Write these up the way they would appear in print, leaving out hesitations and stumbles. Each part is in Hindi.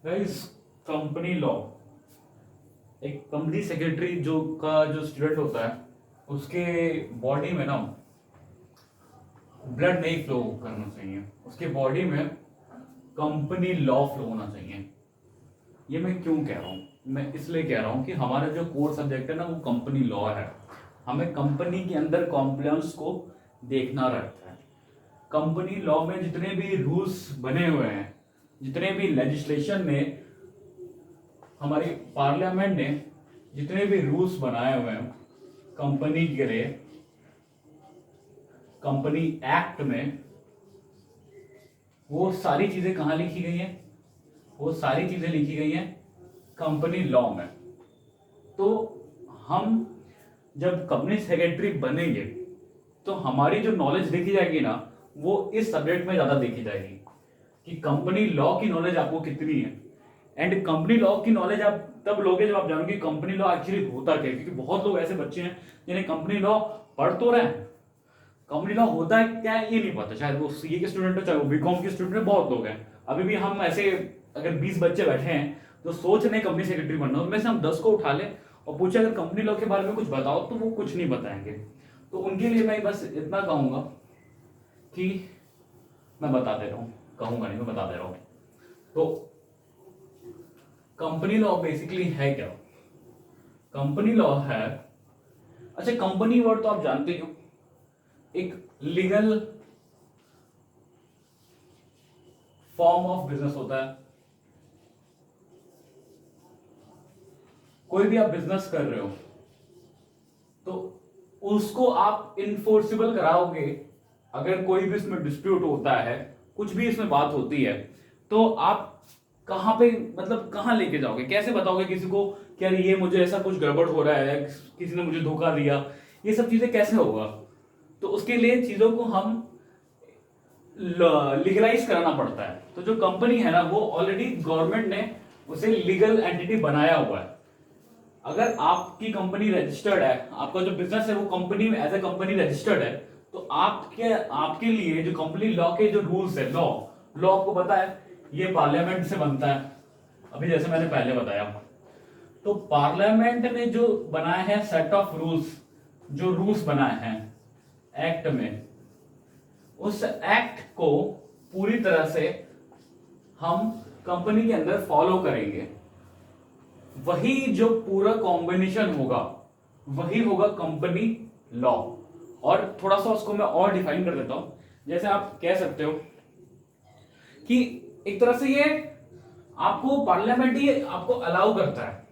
गाइस, कंपनी लॉ, एक कंपनी सेक्रेटरी जो स्टूडेंट होता है, उसके बॉडी में ना ब्लड नहीं फ्लो करना चाहिए। उसके बॉडी में कंपनी लॉ फ्लो होना चाहिए। ये मैं क्यों कह रहा हूँ? मैं इसलिए कह रहा हूँ कि हमारा जो कोर सब्जेक्ट है ना, वो कंपनी लॉ है। हमें कंपनी के अंदर कॉम्प्लायंस को देखना रहता है। कंपनी लॉ में जितने भी रूल्स बने हुए हैं, जितने भी लेजिस्लेशन में, हमारी पार्लियामेंट ने जितने भी रूल्स बनाए हुए हैं कंपनी के लिए, कंपनी एक्ट में, वो सारी चीजें कहाँ लिखी गई हैं? वो सारी चीजें लिखी गई हैं कंपनी लॉ में। तो हम जब कंपनी सेक्रेटरी बनेंगे तो हमारी जो नॉलेज देखी जाएगी ना, वो इस सब्जेक्ट में ज्यादा देखी जाएगी कि कंपनी लॉ की नॉलेज आपको कितनी है। एंड कंपनी लॉ की नॉलेज आप तब लोगे जब आप जानोगे कंपनी लॉ एक्चुअली होता क्या है। क्योंकि बहुत लोग ऐसे बच्चे हैं जिन्हें कंपनी लॉ पढ़ तो रहे हैं, कंपनी लॉ होता है क्या है ये नहीं पता। चाहे वो सीए के स्टूडेंट हो, चाहे वो बीकॉम के स्टूडेंट, बहुत लोग हैं। अभी भी हम ऐसे, अगर 20 बच्चे बैठे हैं जो सोच रहे कंपनी सेक्रेटरी बनना, उनमें से हम 10 को उठा ले और पूछे अगर कंपनी लॉ के बारे में कुछ बताओ, तो वो कुछ नहीं बताएंगे। तो उनके लिए मैं बस इतना कहूंगा कि मैं बता दे रहा हूँ, कहूंगा नहीं, मैं बता दे रहा हूँ। तो कंपनी लॉ बेसिकली है क्या? कंपनी लॉ है, अच्छा कंपनी वर्ड तो आप जानते ही हो, एक लीगल फॉर्म ऑफ बिजनेस होता है। कोई भी आप बिजनेस कर रहे हो तो उसको आप इन्फोर्सिबल कराओगे। अगर कोई भी इसमें डिस्प्यूट होता है, कुछ भी इसमें बात होती है, तो आप कहां पे, मतलब कहां लेके जाओगे? कैसे बताओगे किसी को कि यार ये मुझे ऐसा कुछ गड़बड़ हो रहा है, किसी ने मुझे धोखा दिया? ये सब चीजें कैसे होगा? तो उसके लिए चीजों को हम लीगलाइज कराना पड़ता है। तो जो कंपनी है ना, वो ऑलरेडी गवर्नमेंट ने उसे लीगल एंटिटी बनाया हुआ है। अगर आपकी कंपनी रजिस्टर्ड है, आपका जो बिजनेस है वो कंपनी में एज ए कंपनी रजिस्टर्ड है, तो आपके आपके लिए जो कंपनी लॉ के जो रूल्स है, लॉ लॉ आपको पता है ये पार्लियामेंट से बनता है। अभी जैसे मैंने पहले बताया, तो पार्लियामेंट ने जो बनाए हैं सेट ऑफ रूल्स, जो रूल्स बनाए हैं एक्ट में, उस एक्ट को पूरी तरह से हम कंपनी के अंदर फॉलो करेंगे। वही जो पूरा कॉम्बिनेशन होगा, वही होगा कंपनी लॉ। और थोड़ा सा उसको मैं और डिफाइन कर देता हूं। जैसे आप कह सकते हो कि एक तरह से ये आपको पार्लियामेंट ही आपको अलाउ करता है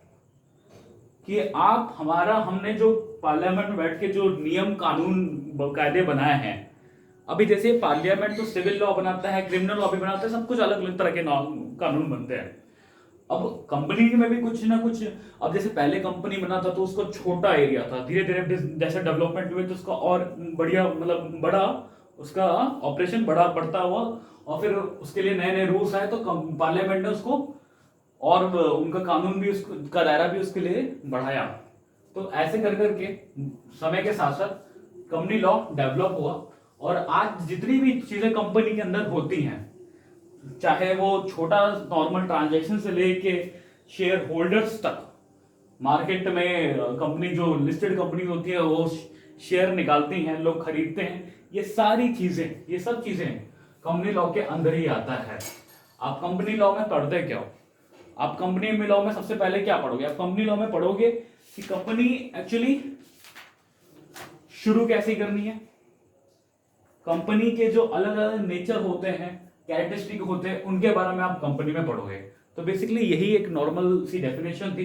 कि आप हमारा, हमने जो पार्लियामेंट में बैठ के जो नियम कानून कायदे बनाए हैं, अभी जैसे पार्लियामेंट तो सिविल लॉ बनाता है, क्रिमिनल लॉ भी बनाता है, सब कुछ अलग अलग तरह के कानून बनते हैं। अब कंपनी में भी कुछ ना कुछ, अब जैसे पहले कंपनी बना था तो उसको छोटा एरिया था, धीरे धीरे जैसे डेवलपमेंट हुए तो उसका और बढ़िया, मतलब बड़ा, उसका ऑपरेशन बड़ा बढ़ता हुआ, और फिर उसके लिए नए नए रूल्स आए तो पार्लियामेंट ने उसको और उनका कानून भी, उसका दायरा भी उसके लिए बढ़ाया। तो ऐसे कर करके समय के साथ साथ कंपनी लॉ डेवलप हुआ। और आज जितनी भी चीजें कंपनी के अंदर होती हैं, चाहे वो छोटा नॉर्मल ट्रांजैक्शन से लेके शेयर होल्डर्स तक, मार्केट में कंपनी जो लिस्टेड कंपनी होती है वो शेयर निकालती हैं, लोग खरीदते हैं, ये सारी चीजें, ये सब चीजें कंपनी लॉ के अंदर ही आता है। आप कंपनी लॉ में पढ़ते क्या हो? आप कंपनी में लॉ में सबसे पहले क्या पढ़ोगे? आप कंपनी लॉ में पढ़ोगे कि कंपनी एक्चुअली शुरू कैसे करनी है, कंपनी के जो अलग अलग नेचर होते हैं, कैरेक्टरिस्टिक होते हैं, उनके बारे में आप कंपनी में पढ़ोगे। तो बेसिकली यही एक नॉर्मल सी डेफिनेशन थी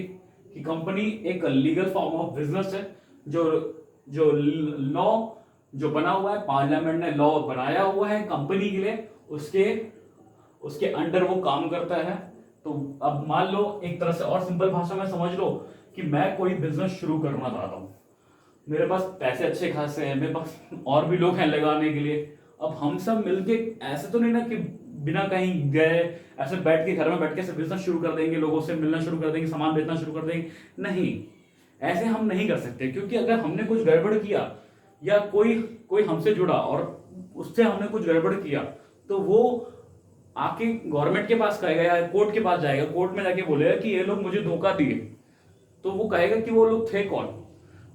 कि कंपनी एक लीगल फॉर्म ऑफ बिजनेस है, जो जो लॉ जो बना हुआ है, पार्लियामेंट ने लॉ बनाया हुआ है कंपनी के लिए, उसके उसके अंडर वो काम करता है। तो अब मान लो, एक तरह से और सिंपल भाषा में समझ लो कि मैं कोई बिजनेस शुरू करना चाहता हूं, मेरे पास पैसे अच्छे खासे हैं, मेरे पास और भी लोग हैं लगाने के लिए। अब हम सब मिलके, ऐसे तो नहीं ना कि बिना कहीं गए ऐसे बैठ के घर में बैठ के ऐसे बिजनेस शुरू कर देंगे, लोगों से मिलना शुरू कर देंगे, सामान बेचना शुरू कर देंगे। नहीं, ऐसे हम नहीं कर सकते। क्योंकि अगर हमने कुछ गड़बड़ किया, या कोई कोई हमसे जुड़ा और उससे हमने कुछ गड़बड़ किया, तो वो आके गवर्नमेंट के पास कहेगा या कोर्ट के पास जाएगा, कोर्ट में जाके बोलेगा कि ये लोग मुझे धोखा दिए, तो वो कहेगा कि वो लोग थे कौन?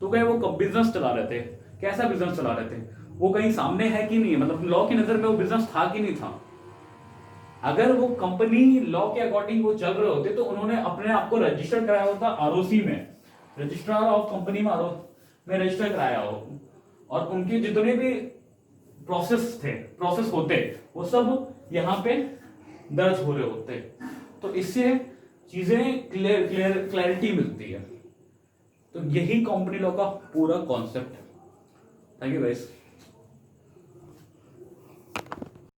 तो कहे वो कब बिजनेस चला रहे थे, कैसा बिजनेस चला रहे थे, वो कहीं सामने है कि नहीं है, मतलब लॉ की नजर में वो बिजनेस था कि नहीं था। अगर वो कंपनी लॉ के अकॉर्डिंग वो चल रहे होते तो उन्होंने अपने आप को रजिस्टर कराया होता आरओसी में, रजिस्ट्रार ऑफ कंपनी में रजिस्टर कराया हो, और उनके जितने भी प्रोसेस होते वो सब यहाँ पे दर्ज हो रहे होते। तो इससे चीजें क्लैरिटी मिलती है। तो यही कंपनी लॉ का पूरा कॉन्सेप्ट है। Thank you guys.